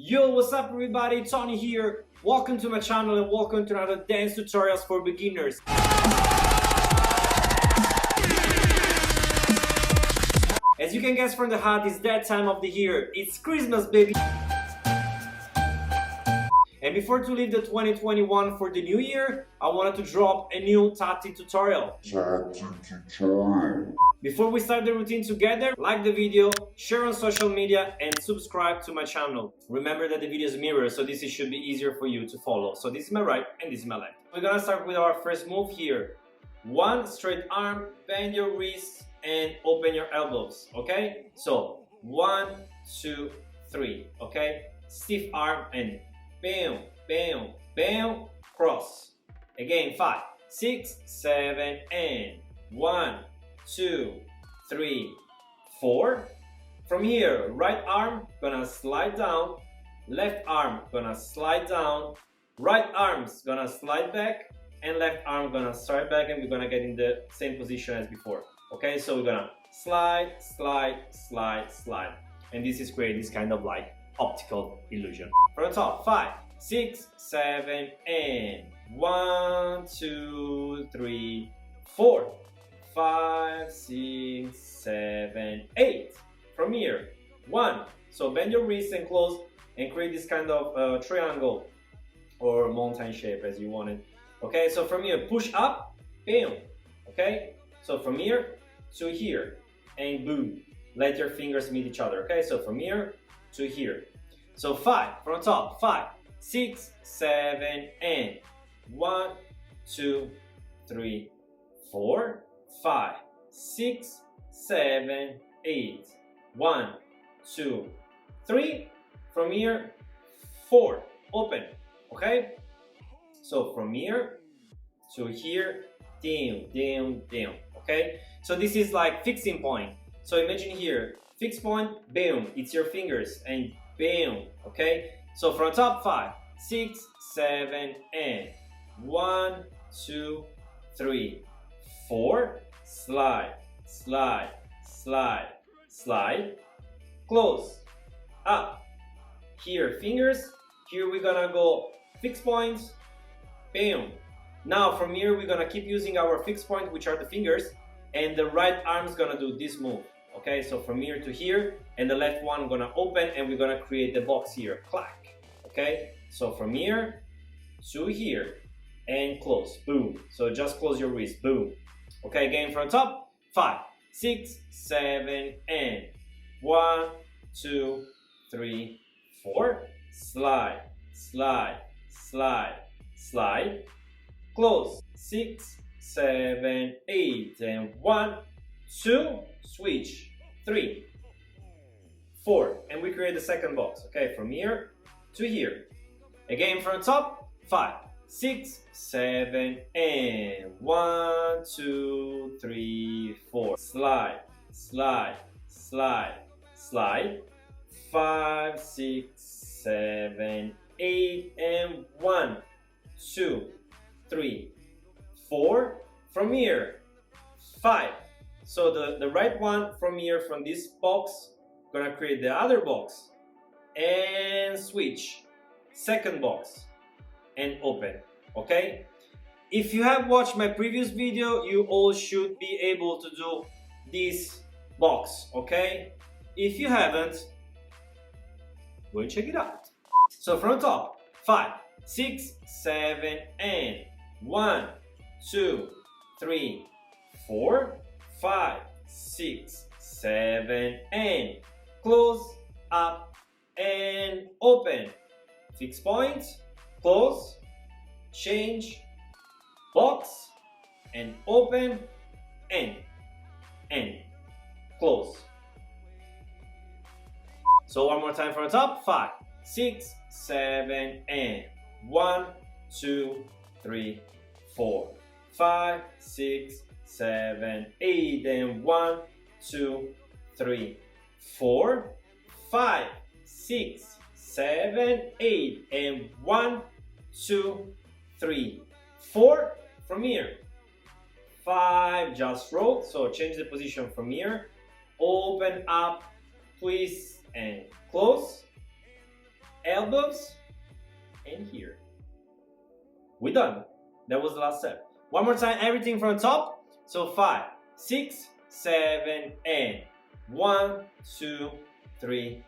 Yo, what's up everybody, Tony here. Welcome to my channel and welcome to another dance tutorials for beginners. As you can guess from the hat, it's that time of the year. It's Christmas, baby. And before to leave the 2021 for the new year, I wanted to drop a new Tutting tutorial. Before we start the routine together, like the video, share on social media and subscribe to my channel. Remember that the video is mirror, so this should be easier for you to follow. So this is my right and this is my left. We're gonna start with our first move here. One straight arm, bend your wrists and open your elbows, okay? So 1, 2, 3, okay? Stiff arm and bam, bam, bam, cross. Again, 5, 6, 7, and 1, 2, 3, 4. From here, right arm gonna slide down, left arm gonna slide down, right arm's gonna slide back, and left arm gonna start back, and we're gonna get in the same position as before. Okay, so we're gonna slide, slide, slide, slide. And this is creating this kind of like optical illusion. From the top, 5, 6, 7, and 1, 2, 3, 4. 5, 6, 7, 8. From here, 1. So bend your wrists and close and create this kind of triangle or mountain shape as you want it. Okay, so from here, push up, bam. Okay, so from here to here and boom. Let your fingers meet each other. Okay, so from here to here. So 5 from the top, 5, 6, 7, and 1, 2, 3, 4. 5, 6, 7, 8. 1, 2, 3. From here, 4. Open. Okay? So from here to here, down, down, down. Okay? So this is like fixing point. So imagine here, fixed point, boom, it's your fingers, and boom. Okay? So from top, 5, 6, 7, and 1, 2, 3, 4. Slide, slide, slide, slide, close, up. Here, fingers. Here we're gonna go fixed points, bam. Now from here we're gonna keep using our fixed point, which are the fingers, and the right arm's gonna do this move. Okay, so from here to here, and the left one gonna open, and we're gonna create the box here, clack. Okay, so from here to here, and close, boom. So just close your wrist, boom. Okay, again from top, 5, 6, 7, and 1, 2, 3, 4. Slide, slide, slide, slide. Close, 6, 7, 8, and 1, 2. Switch, 3, 4, and we create the second box. Okay, from here to here. Again from top, 5, 6, 7, and 1, 2, 3, 4. Slide, slide, slide, slide. 5, 6, 7, 8, and 1, 2, 3, 4. From here, 5. So the right one from here, from this box, gonna create the other box and switch. Second box. And open. Okay, if you have watched my previous video, you all should be able to do this box. Okay, if you haven't, go and check it out. So from the top, 5, 6, 7, and 1, 2, 3, 4. 5, 6, 7, and close, up, and open. Fixed point, close, change, box, and open, and close. So one more time from the top, 5, 6, 7, and 1, 2, 3, 4. 5, 6, 7, 8, and 1, 2, 3, 4. 5, 6, 7, 8, and 1, 2, 3, 4. From here, 5, just roll. So change the position from here. Open up, twist, and close. elbows, and here. We're done. That was the last step. One more time, everything from the top. So 5, 6, 7, and 1, 2, 3,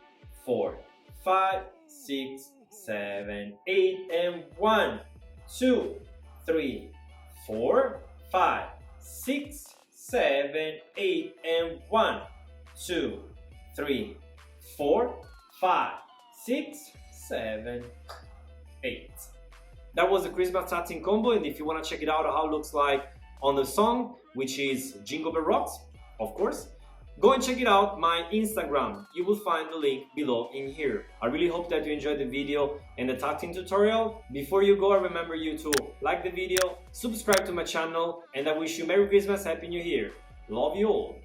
4, 5, 6, 7, 8, and 1, 2, 3, 4, 5, 6, 7, 8, and 1, 2, 3, 4, 5, 6, 7, 8. That was the Christmas Tutting combo, and if you want to check it out how it looks like on the song, which is Jingle Bell Rocks, of course, go and check it out, my Instagram. You will find the link below in here. I really hope that you enjoyed the video and the Tutting tutorial. Before you go, I remember you to like the video, subscribe to my channel, and I wish you Merry Christmas, Happy New Year. Love you all.